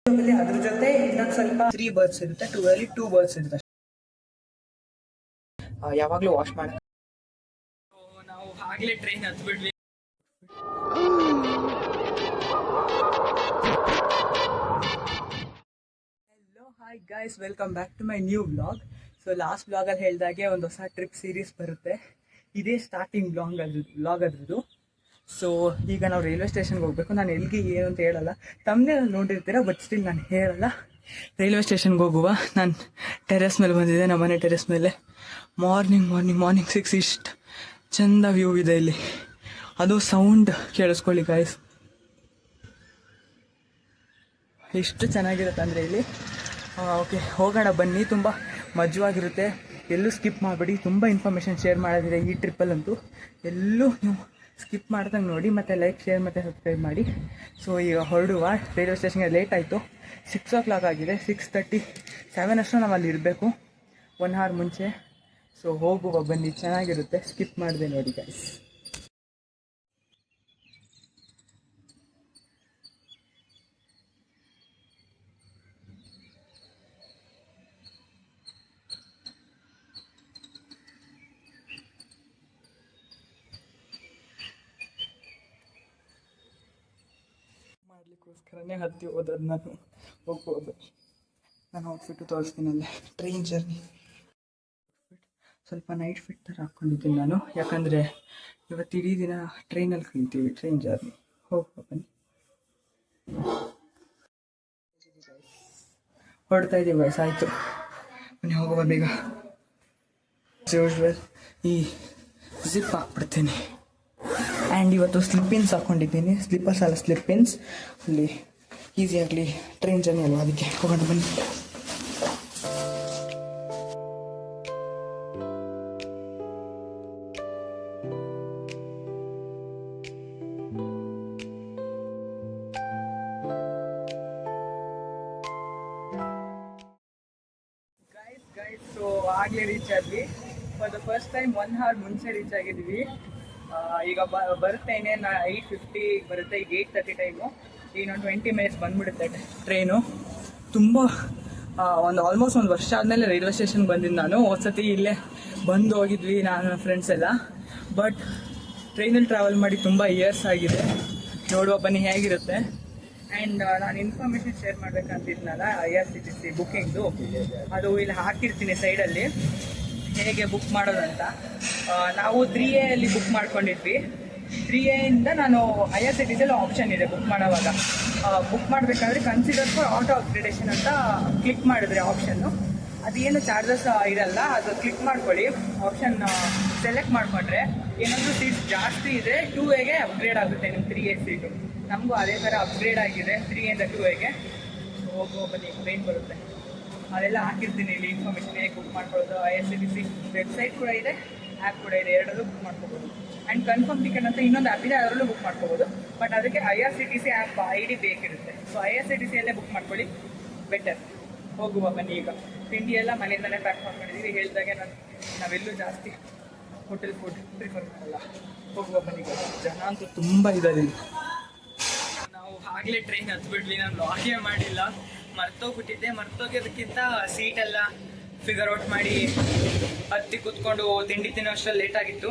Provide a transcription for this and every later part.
ಅದ್ರ ಜೊತೆ ಇನ್ನೊಂದು ಸ್ವಲ್ಪ 3 ಬರ್ಡ್ಸ್ ಇರುತ್ತೆ, 2 ಅಲ್ಲಿ 2 ಬರ್ಡ್ಸ್ ಇರುತ್ತೆ. ಯಾವಾಗಲೂ ವಾಶ್ ಮಾಡಿ ನಾವು ಆಗ್ಲೇ ಟ್ರೈನ್ ಹತ್ಬಿಟ್ವಿ. Hello hi guys, welcome back to my new blog. So last ಬ್ಲಾಗಲ್ಲಿ ಹೇಳಿದಾಗೆ ಒಂದು ಹೊಸ ಟ್ರಿಪ್ ಸೀರೀಸ್ ಬರುತ್ತೆ. ಇದೇ ಸ್ಟಾರ್ಟಿಂಗ್ ಬ್ಲಾಗ್ ಅದ್ರದ್ದು. ಸೊ ಈಗ ನಾವು ರೈಲ್ವೆ ಸ್ಟೇಷನ್ಗೆ ಹೋಗಬೇಕು. ನಾನು ಎಲ್ಲಿಗೆ ಏನು ಅಂತ ಹೇಳಲ್ಲ, ತಮ್ಮನೇಲಿ ನೋಡಿರ್ತೀರ, ಬಟ್ ಸ್ಟಿಲ್ ನಾನು ಹೇಳಲ್ಲ. ರೈಲ್ವೆ ಸ್ಟೇಷನ್ಗೆ ಹೋಗುವ. ನಾನು ಟೆರೆಸ್ ಮೇಲೆ ಬಂದಿದ್ದೆ, ನಮ್ಮ ಮನೆ ಟೆರೆಸ್ ಮೇಲೆ. ಮಾರ್ನಿಂಗ್ 6 ಇಷ್ಟು ಚೆಂದ ವ್ಯೂ ಇದೆ ಇಲ್ಲಿ. ಅದು ಸೌಂಡ್ ಕೇಳಿಸ್ಕೊಳ್ಳಿ ಗಾಯ್ಸ್, ಎಷ್ಟು ಚೆನ್ನಾಗಿರುತ್ತೆ ಅಂದರೆ ಇಲ್ಲಿ. ಓಕೆ, ಹೋಗೋಣ ಬನ್ನಿ. ತುಂಬ ಮಜವಾಗಿರುತ್ತೆ, ಎಲ್ಲೂ ಸ್ಕಿಪ್ ಮಾಡಿಬಿಡಿ. ತುಂಬ ಇನ್ಫಾರ್ಮೇಷನ್ ಶೇರ್ ಮಾಡೋದಿದೆ ಈ ಟ್ರಿಪ್ಪಲ್ಲಂತೂ. ಎಲ್ಲೂ ನೀವು ಸ್ಕಿಪ್ ಮಾಡ್ದಂಗೆ ನೋಡಿ, ಮತ್ತು ಲೈಕ್, ಶೇರ್ ಮತ್ತು ಸಬ್ಸ್ಕ್ರೈಬ್ ಮಾಡಿ. ಸೊ ಈಗ ಹೊರಡುವ. ರೈಲ್ವೆ ಸ್ಟೇಷನ್ಗೆ ಲೇಟ್ ಆಯಿತು, 6 o'clock ಆಗಿದೆ. 6:30, 7 ಅಷ್ಟು ನಾವು ಅಲ್ಲಿ ಇರಬೇಕು, 1 hour ಮುಂಚೆ. ಸೊ ಹೋಗುವ ಬನ್ನಿ, ಚೆನ್ನಾಗಿರುತ್ತೆ. ಸ್ಕಿಪ್ ಮಾಡಿದೆ ನೋಡಿ ಗೈಸ್. ಮಾಡ್ಲಿಕ್ಕೋಸ್ಕರನೇ ಹತ್ತಿ ಹೋದದ್ದು ನಾನು. ಹೋಗುವ ಬನ್ನಿ, ನಾನು ಔಟ್ಫಿಟ್ಟು ತೋರಿಸ್ತೀನಿ ಅಲ್ಲೇ. ಟ್ರೈನ್ ಜರ್ನಿ ಸ್ವಲ್ಪ ನೈಟ್ ಫಿಟ್ ಥರ ಹಾಕ್ಕೊಂಡಿದ್ದೀನಿ ನಾನು, ಯಾಕಂದರೆ ಇವತ್ತು ಇಡೀ ದಿನ ಟ್ರೈನಲ್ಲಿ ಕಳಿತೀವಿ. ಟ್ರೈನ್ ಜರ್ನಿ ಹೋಗುವ ಬನ್ನಿ. ಹೊರಡ್ತಾ ಇದ್ದೀವಿ ವಯಸ್ಸು, ಆಯಿತು ಬನ್ನಿ ಹೋಗುವ ಬೇಗ. ಯೂಶ್ವಲ್ ಈ ಜಿಪ್ ಹಾಕ್ಬಿಡ್ತೀನಿ. ಆ್ಯಂಡ್ ಇವತ್ತು ಸ್ಲಿಪ್ಪಿನ್ಸ್ ಹಾಕ್ಕೊಂಡಿದ್ದೀನಿ. ಸ್ಲಿಪ್ಪರ್ಸ್ ಅಲ್ಲ, ಸ್ಲಿಪ್ಪಿನ್ಸ್. ಅಲ್ಲಿ ಈಸಿಯಾಗಲಿ ಟ್ರೈನ್ ಜರ್ನಿ ಅಲ್ವಾ, ಅದಕ್ಕೆ ಹೋಗೋಣ ಬನ್ನಿ. ಗೈಸ್ ಸೊ ಆಗಲೇ ರೀಚ್ ಆದ್ವಿ. For the first time 1 hour ಮುಂಚೆ ರೀಚ್ ಆಗಿದ್ವಿ. ಈಗ ಬರುತ್ತೆ ಇನ್ನೇನು 8:50 ಬರುತ್ತೆ. ಈಗ 8:30 ಟೈಮು. ಈಗ ನಾನು 20 minutes ಬಂದ್ಬಿಡುತ್ತೆ ಟ್ರೈನು. ತುಂಬ ಆಲ್ಮೋಸ್ಟ್ 1 ವರ್ಷ ಆದಮೇಲೆ ರೈಲ್ವೆ ಸ್ಟೇಷನ್ಗೆ ಬಂದಿದ್ದು ನಾನು. ಒಂದ್ಸತಿ ಇಲ್ಲೇ ಬಂದು ಹೋಗಿದ್ವಿ ನಾನು, ನನ್ನ ಫ್ರೆಂಡ್ಸ್ ಎಲ್ಲ. ಬಟ್ ಟ್ರೈನಲ್ಲಿ ಟ್ರಾವೆಲ್ ಮಾಡಿ ತುಂಬ ಇಯರ್ಸ್ ಆಗಿದೆ. ನೋಡುವ ಬನ್ನಿ ಹೇಗಿರುತ್ತೆ. ಆ್ಯಂಡ್ ನಾನು ಇನ್ಫಾರ್ಮೇಷನ್ ಶೇರ್ ಮಾಡ್ಬೇಕಂತಿದ್ನಲ್ಲ, IRCTC ಬುಕ್ಕಿಂಗ್ದು, ಅದು ಇಲ್ಲಿ ಹಾಕಿರ್ತೀನಿ ಸೈಡಲ್ಲಿ, ಹೇಗೆ ಬುಕ್ ಮಾಡೋದಂತ. ನಾವು 3A ಅಲ್ಲಿ ಬುಕ್ ಮಾಡ್ಕೊಂಡಿದ್ವಿ. 3A ಇಂದ ನಾನು IRCTCಯಲ್ಲಿ ಆಪ್ಷನ್ ಇದೆ ಬುಕ್ ಮಾಡೋವಾಗ. ಬುಕ್ ಮಾಡಬೇಕಾದ್ರೆ ಕನ್ಸಿಡರ್ ಫಾರ್ ಆಟೋ ಅಪ್ಗ್ರೇಡೇಷನ್ ಅಂತ ಕ್ಲಿಕ್ ಮಾಡಿದ್ರೆ ಆಪ್ಷನ್ನು, ಅದೇನು ಚಾರ್ಜಸ್ ಇರಲ್ಲ. ಅದು ಕ್ಲಿಕ್ ಮಾಡ್ಕೊಳ್ಳಿ, ಆಪ್ಷನ್ ಸೆಲೆಕ್ಟ್ ಮಾಡಿಕೊಂಡ್ರೆ ಏನಾದರೂ ಸೀಟ್ಸ್ ಜಾಸ್ತಿ ಇದೆ 2Aಗೆ ಅಪ್ಗ್ರೇಡ್ ಆಗುತ್ತೆ ನಿಮ್ಮ 3A ಸೀಟು. ನಮಗೂ ಅದೇ ಥರ ಅಪ್ಗ್ರೇಡ್ ಆಗಿದೆ 3A ಇಂದ 2Aಗೆ. ಹೋಗೋ ಬನ್ನಿ, ಟ್ರೈನ್ ಬರುತ್ತೆ. ಅದೆಲ್ಲ ಹಾಕಿರ್ತೀನಿ ಇಲ್ಲಿ ಇನ್ಫಾರ್ಮೇಷನ್, ಹೇಗೆ ಬುಕ್ ಮಾಡ್ಕೊಳ್ಳೋದು. IRCTC ವೆಬ್ಸೈಟ್ ಕೂಡ ಇದೆ, ಆ್ಯಪ್ ಕೂಡ ಇದೆ, ಎರಡರಲ್ಲೂ ಬುಕ್ ಮಾಡ್ಕೋಬೋದು. ಆ್ಯಂಡ್ ಕನ್ಫರ್ಮ್ ಟಿಕೆಟ್ ಅಂತ ಇನ್ನೊಂದು ಆ್ಯಪ್ ಇದೆ, ಅದರಲ್ಲೂ ಬುಕ್ ಮಾಡ್ಕೋಬೋದು. ಬಟ್ ಅದಕ್ಕೆ IRCTC ಆ್ಯಪ್ ID ಬೇಕಿರುತ್ತೆ. ಸೊ IRCTCಯಲ್ಲೇ ಬುಕ್ ಮಾಡ್ಕೊಳ್ಳಿ, ಬೆಟರ್. ಹೋಗುವ ಬನ್ನಿ. ಈಗ ತಿಂಡಿ ಎಲ್ಲ ಮನೆಯಿಂದಲೇ ಪ್ಯಾಕ್ ಮಾಡ್ಕೊಂಡಿದ್ದೀವಿ. ಹೇಳಿದಾಗೆ ನಾವೆಲ್ಲೂ ಜಾಸ್ತಿ ಹೋಟೆಲ್ ಫುಡ್ ಪ್ರಿಫರ್ ಮಾಡಲ್ಲ. ಹೋಗುವ ಬನ್ನಿ. ಜನ ಅಂತೂ ತುಂಬ ಇದ್ದಾರೆ ಇಲ್ಲಿ. ನಾವು ಆಗಲೇ ಟ್ರೈನ್ ಹತ್ಬಿಟ್ವಿ. ನಾನು ಲಾಗೇ ಮಾಡಿಲ್ಲ, ಮರ್ತೋಗ್ಬಿಟ್ಟಿದ್ದೆ. ಮರ್ತೋಗೋದಕ್ಕಿಂತ ಸೀಟೆಲ್ಲ ಫಿಗರ್ ಔಟ್ ಮಾಡಿ ಹತ್ತಿ ಕೂತ್ಕೊಂಡು ತಿಂಡಿ ತಿನ್ನೋ ಅಷ್ಟರಲ್ಲಿ ಲೇಟ್ ಆಗಿತ್ತು.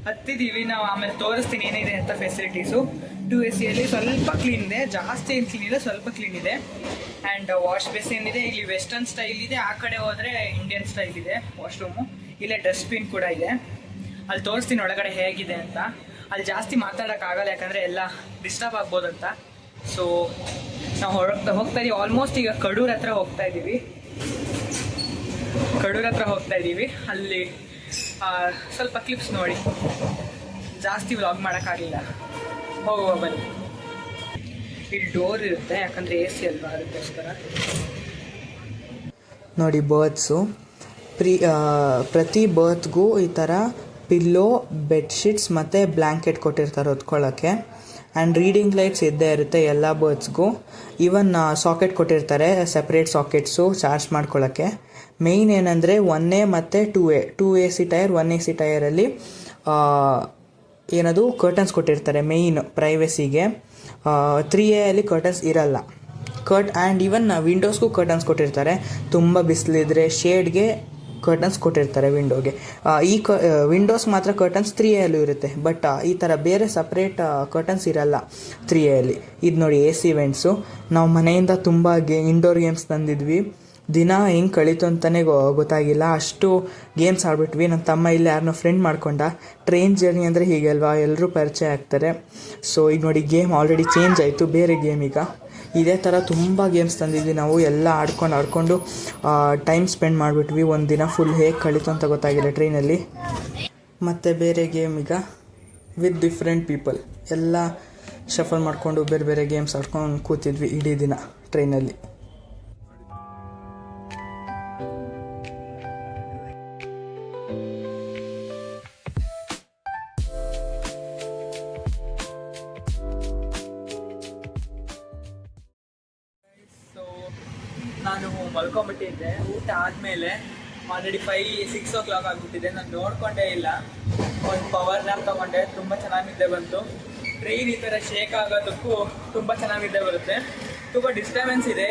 ಹತ್ತಿದ್ದೀವಿ ನಾವು. ಆಮೇಲೆ ತೋರಿಸ್ತೀನಿ ಏನಿದೆ ಅಂತ ಫೆಸಿಲಿಟೀಸು. 2AC ಸ್ವಲ್ಪ ಕ್ಲೀನ್ ಇದೆ, ಜಾಸ್ತಿ ಏನು ಕ್ಲೀನ್ ಇಲ್ಲ, ಸ್ವಲ್ಪ ಕ್ಲೀನ್ ಇದೆ. ಆ್ಯಂಡ್ ವಾಶ್ ಬೇಸಿನ್ ಇದೆ. ಇಲ್ಲಿ ವೆಸ್ಟರ್ನ್ ಸ್ಟೈಲ್ ಇದೆ, ಆ ಕಡೆ ಹೋದರೆ ಇಂಡಿಯನ್ ಸ್ಟೈಲ್ ಇದೆ ವಾಶ್ರೂಮು. ಇಲ್ಲೇ ಡಸ್ಟ್ಬಿನ್ ಕೂಡ ಇದೆ, ಅಲ್ಲಿ ತೋರಿಸ್ತೀನಿ ಒಳಗಡೆ ಹೇಗಿದೆ ಅಂತ. ಅಲ್ಲಿ ಜಾಸ್ತಿ ಮಾತಾಡೋಕ್ಕಾಗಲ್ಲ, ಯಾಕಂದರೆ ಎಲ್ಲ ಡಿಸ್ಟರ್ಬ್ ಆಗ್ಬೋದಂತ. ಸೊ ನಾವು ಹೋಗ್ತಾ ಇದ್ದೀವಿ. ಆಲ್ಮೋಸ್ಟ್ ಈಗ ಕಡೂರ್ ಹತ್ರ ಹೋಗ್ತಾ ಇದ್ದೀವಿ. ಅಲ್ಲಿ ಸ್ವಲ್ಪ ಕ್ಲಿಪ್ಸ್ ನೋಡಿ, ಜಾಸ್ತಿ ವ್ಲಾಗ್ ಮಾಡೋಕ್ಕಾಗಲಿಲ್ಲ. ಹೋಗುವ ಬನ್ನಿ. ಇಲ್ಲಿ ಡೋರ್ ಇರುತ್ತೆ, ಯಾಕಂದರೆ AC ಅಲ್ವಾ, ಅದಕ್ಕೋಸ್ಕರ. ನೋಡಿ ಬರ್ತ್ಸು, ಪ್ರತಿ ಬರ್ತ್ಗೂ ಈ ಥರ ಪಿಲ್ಲೋ, ಬೆಡ್ಶೀಟ್ಸ್ ಮತ್ತು ಬ್ಲ್ಯಾಂಕೆಟ್ ಕೊಟ್ಟಿರ್ತಾರೆ ಹೊತ್ಕೊಳ್ಳೋಕ್ಕೆ. ಆ್ಯಂಡ್ ರೀಡಿಂಗ್ ಲೈಟ್ಸ್ ಇದ್ದೇ ಇರುತ್ತೆ ಎಲ್ಲ ಬರ್ತ್ಸ್ಗೂ. ಈವನ್ ಸಾಕೆಟ್ ಕೊಟ್ಟಿರ್ತಾರೆ, ಸೆಪ್ರೇಟ್ ಸಾಕೆಟ್ಸು ಚಾರ್ಜ್ ಮಾಡ್ಕೊಳ್ಳೋಕ್ಕೆ. ಮೇಯ್ನ್ ಏನಂದರೆ 1A ಮತ್ತು 2A, 2AC ಟೈರ್ 1AC ಟೈರಲ್ಲಿ ಏನದು ಕರ್ಟನ್ಸ್ ಕೊಟ್ಟಿರ್ತಾರೆ ಮೇಯ್ನ್ ಪ್ರೈವಸಿಗೆ. 3A ಅಲ್ಲಿ ಕರ್ಟನ್ಸ್ ಇರಲ್ಲ. ಆ್ಯಂಡ್ ಈವನ್ ವಿಂಡೋಸ್ಗೂ ಕರ್ಟನ್ಸ್ ಕೊಟ್ಟಿರ್ತಾರೆ. ತುಂಬ ಬಿಸಿಲಿದ್ರೆ ಶೇಡ್ಗೆ ಕರ್ಟನ್ಸ್ ಕೊಟ್ಟಿರ್ತಾರೆ ವಿಂಡೋಗೆ. ಈ ವಿಂಡೋಸ್ ಮಾತ್ರ ಕರ್ಟನ್ಸ್ 3A ಇರುತ್ತೆ, ಬಟ್ ಈ ಥರ ಬೇರೆ ಸಪ್ರೇಟ್ ಕರ್ಟನ್ಸ್ ಇರಲ್ಲ 3A. ಇದು ನೋಡಿ AC ವೆಂಟ್ಸು. ನಾವು ಮನೆಯಿಂದ ತುಂಬ ಇಂಡೋರ್ ಗೇಮ್ಸ್ ತಂದಿದ್ವಿ. ದಿನ ಹೆಂಗೆ ಕಳೀತು ಅಂತಲೇ ಗೊತ್ತಾಗಿಲ್ಲ, ಅಷ್ಟು ಗೇಮ್ಸ್ ಆಡ್ಬಿಟ್ವಿ. ನನ್ನ ತಮ್ಮ ಇಲ್ಲಿ ಯಾರನ್ನೋ ಫ್ರೆಂಡ್ ಮಾಡ್ಕೊಂಡ. ಟ್ರೈನ್ ಜರ್ನಿ ಅಂದರೆ ಹೀಗೆ ಅಲ್ವಾ, ಎಲ್ಲರೂ ಪರಿಚಯ ಆಗ್ತಾರೆ. ಸೊ ಈಗ ನೋಡಿ ಗೇಮ್ ಆಲ್ರೆಡಿ ಚೇಂಜ್ ಆಯಿತು, ಬೇರೆ ಗೇಮ್. ಈಗ ಇದೇ ಥರ ತುಂಬ ಗೇಮ್ಸ್ ತಂದಿದ್ವಿ ನಾವು. ಎಲ್ಲ ಆಡ್ಕೊಂಡು ಟೈಮ್ ಸ್ಪೆಂಡ್ ಮಾಡಿಬಿಟ್ವಿ. ಒಂದು ದಿನ ಫುಲ್ ಹೇಗೆ ಕಳೀತು ಅಂತ ಗೊತ್ತಾಗಿಲ್ಲ ಟ್ರೈನಲ್ಲಿ. ಮತ್ತು ಬೇರೆ ಗೇಮ್ ಈಗ ವಿತ್ ಡಿಫ್ರೆಂಟ್ ಪೀಪಲ್ ಎಲ್ಲ ಶಫಲ್ ಮಾಡಿಕೊಂಡು ಬೇರೆ ಬೇರೆ ಗೇಮ್ಸ್ ಆಡ್ಕೊಂಡು ಕೂತಿದ್ವಿ ಇಡೀ ದಿನ ಟ್ರೈನಲ್ಲಿ. ನಾನು ಮಲ್ಕೊಂಡ್ಬಿಟ್ಟಿದ್ದೆ. ಊಟ ಆದಮೇಲೆ ಆಲ್ರೆಡಿ 5-6 o'clock ಆಗಿಬಿಟ್ಟಿದೆ. ನಾನು ನೋಡ್ಕೊಂಡೇ ಇಲ್ಲ. ಒಂದು ಪವರ್ ನ್ಯಾಪ್ ತೊಗೊಂಡೆ, ತುಂಬ ಚೆನ್ನಾಗಿ ನಿದ್ದೆ ಬಂತು. ಟ್ರೈನ್ ಈ ಥರ ಶೇಕ್ ಆಗೋದಕ್ಕೂ ತುಂಬ ಚೆನ್ನಾಗಿ ನಿದ್ದೆ ಬರುತ್ತೆ. ತುಂಬ ಡಿಸ್ಟರ್ಬೆನ್ಸ್ ಇದೆ.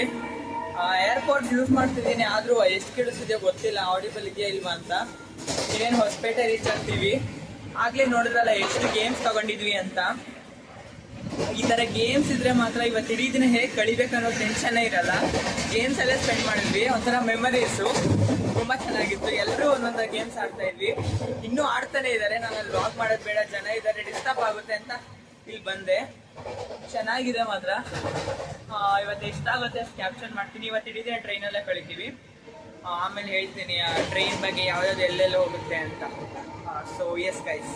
ಏರ್ಪೋರ್ಟ್ಸ್ ಯೂಸ್ ಮಾಡ್ತಿದ್ದೀನಿ, ಆದರೂ ಎಷ್ಟು ಕೇಳಿಸ್ತಿದೆಯೋ ಗೊತ್ತಿಲ್ಲ, ಆಡಿಬಲ್ ಇದೆಯಾ ಇಲ್ವಾ ಅಂತ. ಇನ್ನೇನು ಹೊಸಪೇಟೆ ರೀಚ್ ಆಗ್ತೀವಿ. ಆಗಲೇ ನೋಡಿದ್ರಲ್ಲ ಎಷ್ಟು ಗೇಮ್ಸ್ ತೊಗೊಂಡಿದ್ವಿ ಅಂತ. ಈ ಥರ ಗೇಮ್ಸ್ ಇದ್ರೆ ಮಾತ್ರ ಇವತ್ತು ಇಡೀ ದಿನ ಹೇಗೆ ಕಳಿಬೇಕು ಅನ್ನೋ ಟೆನ್ಷನ್ನೇ ಇರಲ್ಲ. ಗೇಮ್ಸಲ್ಲೇ ಸ್ಪೆಂಡ್ ಮಾಡಿದ್ವಿ, ಒಂಥರ ಮೆಮರೀಸು ತುಂಬ ಚೆನ್ನಾಗಿತ್ತು. ಎಲ್ಲರೂ ಒಂದೊಂದು ಗೇಮ್ಸ್ ಆಡ್ತಾ ಇದ್ವಿ, ಇನ್ನೂ ಆಡ್ತಾನೆ ಇದ್ದಾರೆ. ನಾನು ಅಲ್ಲಿ ವಾಕ್ ಮಾಡೋದು ಬೇಡ, ಜನ ಇದ್ದಾರೆ, ಡಿಸ್ಟರ್ಬ್ ಆಗುತ್ತೆ ಅಂತ ಇಲ್ಲಿ ಬಂದೆ. ಚೆನ್ನಾಗಿದೆ ಮಾತ್ರ. ಇವತ್ತು ಎಷ್ಟಾಗುತ್ತೆ ಅಷ್ಟು ಕ್ಯಾಪ್ಚರ್ ಮಾಡ್ತೀನಿ. ಇವತ್ತು ಇಡೀ ದಿನ ಟ್ರೈನಲ್ಲೇ ಕಳಿತೀವಿ. ಆಮೇಲೆ ಹೇಳ್ತೀನಿ ಟ್ರೈನ್ ಬಗ್ಗೆ ಯಾವ್ಯಾವ್ದು ಎಲ್ಲೆಲ್ಲ ಹೋಗುತ್ತೆ ಅಂತ. So yes guys,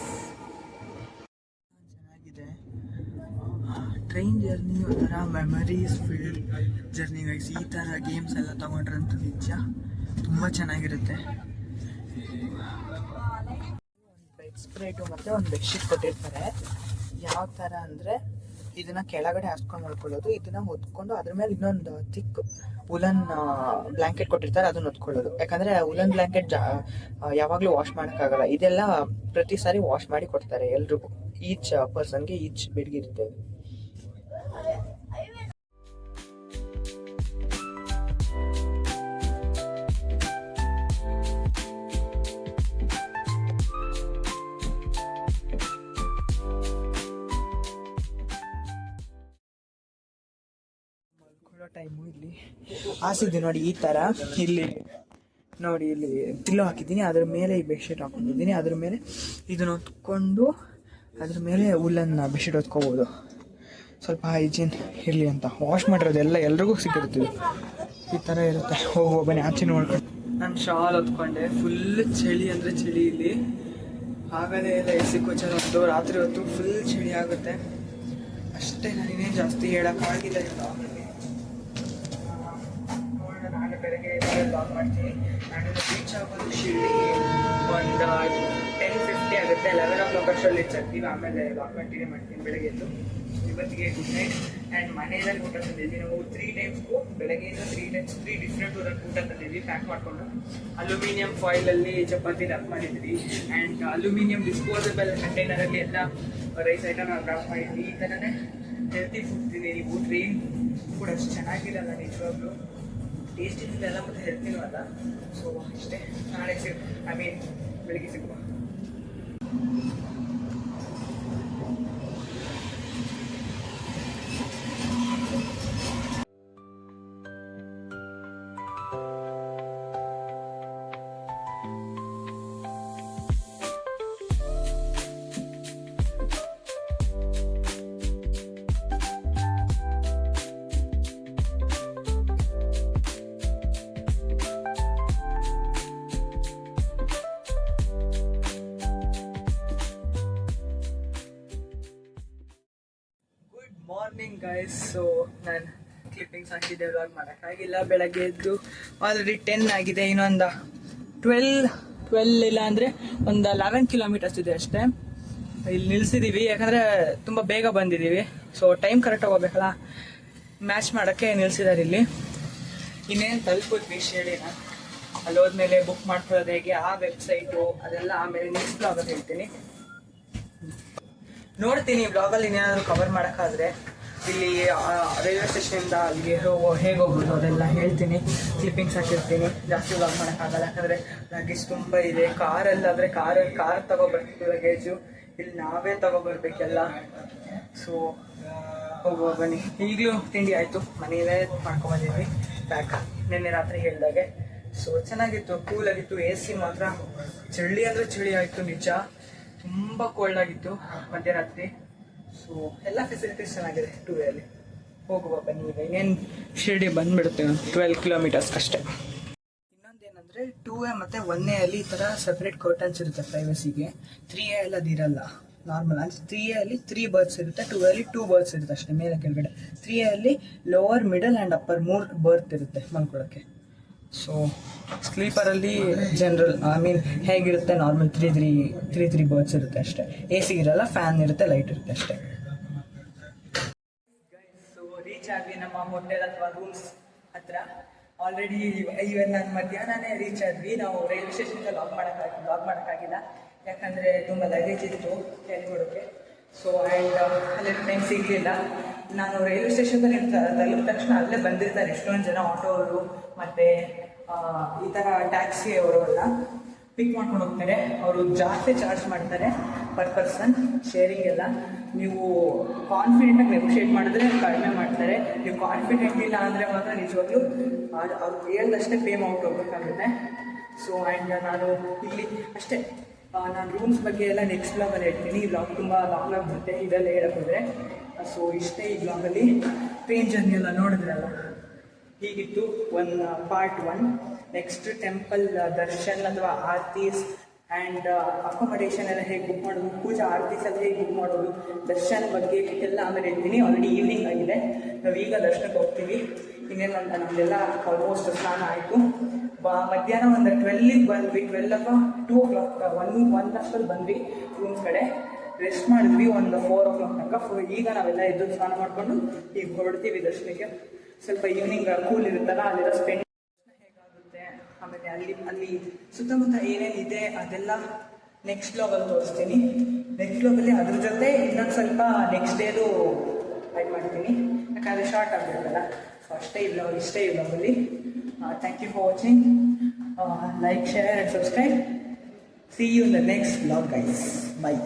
train journey ಒಂಥರ ಮೆಮರೀಸ್ ಫಿಲ್ಡ್ ಜರ್ನಿ ಗೈಸ್. ಈ ಥರ ಗೇಮ್ಸ್ ಎಲ್ಲ ತೊಗೊಂಡ್ರಂತ ನಿಜ ತುಂಬ ಚೆನ್ನಾಗಿರುತ್ತೆ. ಒಂದು ಬೆಡ್ ಸ್ಪ್ರೇಟು ಮತ್ತು ಒಂದು ಬೆಡ್ಶೀಟ್ ಕೊಟ್ಟಿರ್ತಾರೆ. ಯಾವ ಥರ ಅಂದರೆ ಇದನ್ನು ಕೆಳಗಡೆ ಹಾಸ್ಕೊಂಡು ಮಲ್ಕೊಳ್ಳೋದು, ಇದನ್ನು ಹೊತ್ಕೊಂಡು ಅದ್ರ ಮೇಲೆ ಇನ್ನೊಂದು ಥಿಕ್ ಉಲನ್ ಬ್ಲ್ಯಾಂಕೆಟ್ ಕೊಟ್ಟಿರ್ತಾರೆ, ಅದನ್ನು ಹೊತ್ಕೊಳ್ಳೋದು. ಯಾಕಂದರೆ ಉಲನ್ ಬ್ಲ್ಯಾಂಕೆಟ್ ಯಾವಾಗಲೂ ವಾಶ್ ಮಾಡೋಕ್ಕಾಗಲ್ಲ. ಇದೆಲ್ಲ ಪ್ರತಿ ಸಾರಿ ವಾಶ್ ಮಾಡಿ ಕೊಡ್ತಾರೆ ಎಲ್ರಿಗೂ. ಈಚ್ ಪರ್ಸನ್ಗೆ ಈಚ್ ಬೆಡ್ಗೆ ಇರ್ತೇವೆ. ಟೈಮು ಇಲ್ಲಿ ಹಾಸಿದ್ವಿ ನೋಡಿ ಈ ಥರ. ಇಲ್ಲಿ ನೋಡಿ, ಇಲ್ಲಿ ಪಿಲ್ಲೋ ಹಾಕಿದ್ದೀನಿ, ಅದ್ರ ಮೇಲೆ ಈ ಬೆಡ್ಶೀಟ್ ಹಾಕೊಂಡಿದ್ದೀನಿ. ಅದ್ರ ಮೇಲೆ ಇದನ್ನು ಹೊತ್ಕೊಂಡು ಅದ್ರ ಮೇಲೆ ಉಲ್ಲನ್ ಬೆಡ್ಶೀಟ್ ಹೊತ್ಕೋಬೋದು. ಸ್ವಲ್ಪ ಹೈಜೀನ್ ಇರಲಿ ಅಂತ ವಾಶ್ ಮಾಡಿರೋದೆಲ್ಲ ಎಲ್ರಿಗೂ ಸಿಕ್ಕಿರ್ತೀವಿ. ಈ ಥರ ಇರುತ್ತೆ. ಬನ್ನಿ ಆಚೆ ನೋಡ್ಕೊಂಡು. ನಾನು ಶಾಲ್ ಹೊತ್ಕೊಂಡೆ. ಫುಲ್ ಚಳಿ ಅಂದರೆ ಚಳಿ ಇಲ್ಲಿ ಆಗದೇ ಇಲ್ಲ. ಎಸಿಕೋಚನೊಂದು ರಾತ್ರಿ ಹೊತ್ತು ಫುಲ್ ಚಳಿ ಆಗುತ್ತೆ ಅಷ್ಟೇ. ನಾನೇನು ಜಾಸ್ತಿ ಹೇಳೋಕ್ಕಾಗಿಲ್ಲ. ನಾಳೆ ಬೆಳಗ್ಗೆ ಲಾಗ್ ಮಾಡ್ತೀನಿ. ನಾನು ರೀಚ್ ಆಗೋದು ಶಿರ್ಡಿ ಒಂದು 10:50 ಆಗುತ್ತೆ. 11 o'clock ಅಷ್ಟರಲ್ಲಿ ರೀಚ್ ಆಗ್ತೀವಿ. ಆಮೇಲೆ ಲಾಗ್ ಕಂಟಿನ್ಯೂ ಮಾಡ್ತೀನಿ ಬೆಳಗ್ಗೆ ಎದ್ದು. ಇವತ್ತಿಗೆ ಗುಡ್ ನೈಟ್. ಆ್ಯಂಡ್ ಮನೆಯಲ್ಲಿ ಊಟ ತಂದಿದ್ವಿ ನಾವು 3 ಟೈಮ್ಸ್ಗೂ. ಬೆಳಗ್ಗೆಯಿಂದ 3 ಡಿಫ್ರೆಂಟ್ ಊಟ ತಂದಿದ್ವಿ ಪ್ಯಾಕ್ ಮಾಡಿಕೊಂಡು. ಅಲ್ಯೂಮಿನಿಯಂ ಫಾಯಿಲಲ್ಲಿ ಚಪಾತಿ ರ್ಯಾಪ್ ಮಾಡಿದ್ವಿ. ಆ್ಯಂಡ್ ಅಲ್ಯೂಮಿನಿಯಂ ಡಿಸ್ಪೋಸಬಲ್ ಕಂಟೈನರಲ್ಲಿ ಎಲ್ಲ ರೈಸ್ ಐಟಮ್ ರ್ಯಾಪ್ ಮಾಡಿದ್ವಿ. ಈ ಥರನೇ ಹೆಲ್ತಿ ಫುಡ್ ತಿಂತೀನಿ. ನೀವು ಟ್ರೈನ್ ಫುಡ್ ಅಷ್ಟು ಚೆನ್ನಾಗಿರಲ್ಲ ನಿಜವಾಗ್ಲೂ. ಟೇಸ್ಟಿನಿಂದ ಎಲ್ಲ ಮತ್ತು ಹೆಲ್ತಿನೂ ಅಲ್ಲ. ಸೊ ಅಷ್ಟೇ. ನಾಳೆ ಬೆಳಿಗ್ಗೆ ಸಿಗುವ. Morning guys. ಸೊ ನಾನು ಕ್ಲಿಪ್ಪಿಂಗ್ಸ್ ಹಾಕಿದ್ದೆ, ವ್ಲಾಗ್ ಮಾಡೋಕ್ಕಾಗಿಲ್ಲ. ಬೆಳಗ್ಗೆ ಎದ್ದು ಆಲ್ರೆಡಿ 10 ಆಗಿದೆ. ಇನ್ನೊಂದು 12 ಇಲ್ಲ ಅಂದರೆ ಒಂದು 11 ಕಿಲೋಮೀಟರ್ಸ್ ಇದೆ ಅಷ್ಟೇ. ಇಲ್ಲಿ ನಿಲ್ಸಿದ್ದೀವಿ ಯಾಕಂದರೆ ತುಂಬ ಬೇಗ ಬಂದಿದ್ದೀವಿ. ಸೊ ಟೈಮ್ ಕರೆಕ್ಟಾಗಿ ಹೋಗ್ಬೇಕಲ್ಲ, ಮ್ಯಾಚ್ ಮಾಡೋಕ್ಕೆ ನಿಲ್ಸಿದ್ದಾರೆ ಇಲ್ಲಿ. ಇನ್ನೇನು ತಲುಪಿದ್ವಿ ಶಿರ್ಡಿನ. ಅಲ್ಲಿ ಹೋದ್ಮೇಲೆ ಬುಕ್ ಮಾಡ್ಕೊಳ್ಳೋದು ಹೇಗೆ, ಆ ವೆಬ್ಸೈಟು ಅದೆಲ್ಲ ಆಮೇಲೆ ನೆಕ್ಸ್ಟ್ ಬ್ಲಾಗಲ್ಲಿ ಹೇಳ್ತೀನಿ. ನೋಡ್ತೀನಿ ಬ್ಲಾಗಲ್ಲಿ ಇನ್ನೇನಾದರೂ ಕವರ್ ಮಾಡೋಕ್ಕಾದ್ರೆ. ಇಲ್ಲಿ ರೈಲ್ವೆ ಸ್ಟೇಷನಿಂದ ಅಲ್ಲಿಗೆ ಹೇಗೆ ಹೋಗ್ಬೋದು ಅದೆಲ್ಲ ಹೇಳ್ತೀನಿ. ಕ್ಲಿಪ್ಪಿಂಗ್ಸ್ ಹಾಕಿರ್ತೀನಿ. ಜಾಸ್ತಿ ವ್ಲಾಗ್ ಮಾಡೋಕ್ಕಾಗಲ್ಲ ಯಾಕಂದರೆ ಲಗೇಜ್ ತುಂಬ ಇದೆ. ಕಾರಲ್ಲಾದರೆ ಕಾರ್ ತಗೊಬರ್ತೀವಿ ಲಗೇಜು. ಇಲ್ಲಿ ನಾವೇ ತಗೊಬರ್ಬೇಕೆಲ್ಲ. ಸೊ ಹೋಗುವ ಬನ್ನಿ. ಈಗಲೂ ತಿಂಡಿ ಆಯಿತು, ಮನೆಯಲ್ಲೇ ಮಾಡ್ಕೊಂಬಂದಿದ್ವಿ ಪ್ಯಾಕ್ ನಿನ್ನೆ ರಾತ್ರಿ ಹೇಳಿದಾಗೆ. ಸೊ ಚೆನ್ನಾಗಿತ್ತು, ಕೂಲಾಗಿತ್ತು. ಎ ಸಿ ಮಾತ್ರ ಚಳಿ ಅಂದರೆ ಚಳಿ ಆಯಿತು ನಿಜ. ತುಂಬ ಕೋಲ್ಡ್ ಆಗಿತ್ತು ಮಧ್ಯರಾತ್ರಿ. ಸೊ ಎಲ್ಲ ಫೆಸಿಲಿಟೀಸ್ ಚೆನ್ನಾಗಿದೆ ಟೂ ವೇಯಲ್ಲಿ. ಹೋಗುವ ಬನ್ನಿ. ಈಗ ಇನ್ನೇನು ಶಿರ್ಡಿ ಬಂದುಬಿಡುತ್ತೆ, 12 ಕಿಲೋಮೀಟರ್ಸ್ ಅಷ್ಟೇ. ಇನ್ನೊಂದೇನೆಂದರೆ 2A ಮತ್ತು 1A ಅಲ್ಲಿ ಈ ಥರ ಸಪ್ರೇಟ್ ಕರ್ಟನ್ಸ್ ಇರುತ್ತೆ ಪ್ರೈವಸಿಗೆ. 3A ಅಲ್ಲಿ ಅದಿರಲ್ಲ. ನಾರ್ಮಲ್ ಅಂದರೆ 3A ಅಲ್ಲಿ 3 ಬರ್ತ್ಸ್ ಇರುತ್ತೆ, 2A ಅಲ್ಲಿ 2 ಬರ್ತ್ಸ್ ಇರುತ್ತೆ ಅಷ್ಟೇ ಮೇಲೆ ಕೆಳಗಡೆ. 3A ಅಲ್ಲಿ ಲೋವರ್ ಮಿಡಲ್ ಆ್ಯಂಡ್ ಅಪ್ಪರ್ 3 ಬರ್ತ್ ಇರುತ್ತೆ ಮಲ್ಕೊಳ್ಳೋಕ್ಕೆ. ಸೊ ಸ್ಲೀಪರಲ್ಲಿ ಜನರಲ್ ಹೇಗಿರುತ್ತೆ ನಾರ್ಮಲ್ 3 ಬರ್ಡ್ಸ್ ಇರುತ್ತೆ ಅಷ್ಟೇ. ಎ ಸಿ ಇರಲ್ಲ, ಫ್ಯಾನ್ ಇರುತ್ತೆ, ಲೈಟ್ ಇರುತ್ತೆ ಅಷ್ಟೇ. ಸೊ ರೀಚ್ ಆದ್ವಿ ನಮ್ಮ ಹೋಟೆಲ್ ಅಥವಾ ರೂಮ್ಸ್ ಹತ್ರ. ಆಲ್ರೆಡಿ ಇವತ್ತು ನಾನು ಮಧ್ಯಾಹ್ನನೇ ರೀಚ್ ಆದ್ವಿ. ನಾವು ರೈಲ್ವೆ ಸ್ಟೇಷನ್ಗೆ ಲಾಗ್ ಮಾಡೋಕ್ಕಾಗಿಲ್ಲ ಯಾಕಂದರೆ ತುಂಬ ಲಗೇಜ್ ಇತ್ತು ಹೇಳ್ಕೊಡೋಕ್ಕೆ. ಸೊ ಆ್ಯಂಡ್ ಅಲ್ಲಿ ಟೈಮ್ ಸಿಗಲಿಲ್ಲ. ನಾನು ರೈಲ್ವೆ ಸ್ಟೇಷನ್ದಲ್ಲಿ ತಲುಪಿದ ತಕ್ಷಣ ಅಲ್ಲೇ ಬಂದಿರ್ತಾರೆ ಎಷ್ಟೊಂದು ಜನ ಆಟೋವರು ಮತ್ತು ಈ ಥರ ಟ್ಯಾಕ್ಸಿ ಅವರು ಎಲ್ಲ ಪಿಕ್ ಮಾಡ್ಕೊಂಡು ಹೋಗ್ತಾರೆ. ಅವರು ಜಾಸ್ತಿ ಚಾರ್ಜ್ ಮಾಡ್ತಾರೆ ಪರ್ ಪರ್ಸನ್ ಶೇರಿಂಗ್ ಎಲ್ಲ. ನೀವು ಕಾನ್ಫಿಡೆಂಟಾಗಿ ನೆಗೋಷಿಯೇಟ್ ಮಾಡಿದ್ರೆ ಕಡಿಮೆ ಮಾಡ್ತಾರೆ. ನೀವು ಕಾನ್ಫಿಡೆಂಟ್ ಇಲ್ಲ ಅಂದರೆ ಮಾತ್ರ ನಿಜವಾಗ್ಲೂ ಅವ್ರು ಹೇಳ್ದಷ್ಟೇ ಪೇ ಅಮೌಂಟ್ ಹೋಗ್ಬೇಕಾಗುತ್ತೆ. ಸೊ ಆ್ಯಂಡ್ ನಾನು ಇಲ್ಲಿ ಅಷ್ಟೇ. ನಾನು ರೂಮ್ಸ್ ಬಗ್ಗೆ ಎಲ್ಲ ನೆಕ್ಸ್ಟ್ ಬ್ಲಾಗಲ್ಲಿ ಹೇಳ್ತೀನಿ. ಈ ಬ್ಲಾಗ್ ತುಂಬ ಲಾಂಗ್ ಬರುತ್ತೆ ಇದೆಲ್ಲ ಹೇಳೋಕ್ಕೋದ್ರೆ. ಸೊ ಇಷ್ಟೇ ಈ ಬ್ಲಾಗಲ್ಲಿ. ಟ್ರೈನ್ ಜರ್ನಿ ಎಲ್ಲ ನೋಡಿದ್ರಲ್ಲ ಹೀಗಿತ್ತು ಪಾರ್ಟ್ 1. ನೆಕ್ಸ್ಟ್ ಟೆಂಪಲ್ ದರ್ಶನ್ ಅಥವಾ ಆರ್ತೀಸ್ ಆ್ಯಂಡ್ ಅಕೊಮಡೇಷನ್ ಎಲ್ಲ ಹೇಗೆ ಬುಕ್ ಮಾಡೋದು, ಪೂಜಾ ಆರ್ತೀಸ್ ಎಲ್ಲ ಹೇಗೆ ಬುಕ್ ಮಾಡೋದು, ದರ್ಶನ ಬಗ್ಗೆ ಎಲ್ಲ ಆಮೇಲೆ ಹೇಳ್ತೀನಿ. ಆಲ್ರೆಡಿ ಈವ್ನಿಂಗ್ ಆಗಿದೆ, ನಾವೀಗ ದರ್ಶನಕ್ಕೆ ಹೋಗ್ತೀವಿ. ಇನ್ನೇನು ಅಂತ ನಮ್ಮದೆಲ್ಲ ಆಲ್ಮೋಸ್ಟ್ ಸ್ನಾನ ಆಯಿತು. ಮಧ್ಯಾಹ್ನ ಒಂದು 12ಗೆ ಬಂದ್ವಿ. 12 ಅಥವಾ 2 o'clock 1 ಅಷ್ಟಲ್ಲಿ ಬಂದ್ವಿ ರೂಮ್ಸ್ ಕಡೆ. ರೆಸ್ಟ್ ಮಾಡಿದ್ವಿ ಒಂದು 4 o'clock ತನಕ. ಈಗ ನಾವೆಲ್ಲ ಎದ್ದು ಸ್ನಾನ ಮಾಡಿಕೊಂಡು ಈಗ ಹೊರಡ್ತೀವಿ ದರ್ಶನಕ್ಕೆ. ಸ್ವಲ್ಪ ಈವ್ನಿಂಗ್ ಕೂಲ್ ಇರುತ್ತಲ್ಲ, ಅಲ್ಲೆಲ್ಲ ಸ್ಪೆಂಡ್ ಹೇಗಾಗುತ್ತೆ, ಆಮೇಲೆ ಅಲ್ಲಿ ಸುತ್ತಮುತ್ತ ಏನೇನಿದೆ ಅದೆಲ್ಲ ನೆಕ್ಸ್ಟ್ ಬ್ಲಾಗಲ್ಲಿ ತೋರಿಸ್ತೀನಿ. ನೆಕ್ಸ್ಟ್ ಬ್ಲಾಗಲ್ಲಿ ಅದ್ರ ಜೊತೆ ಇನ್ನೊಂದು ಸ್ವಲ್ಪ ನೆಕ್ಸ್ಟ್ ಡೇದು ಆ್ಯಡ್ ಮಾಡ್ತೀನಿ ಯಾಕಂದರೆ ಶಾರ್ಟ್ ಆಗಬೇಕಲ್ಲ. ಸೊ ಇಷ್ಟೇ ಈ ಬ್ಲಾಗಲ್ಲಿ. Thank you for watching. Like, share and subscribe. See you in the next vlog guys. Bye.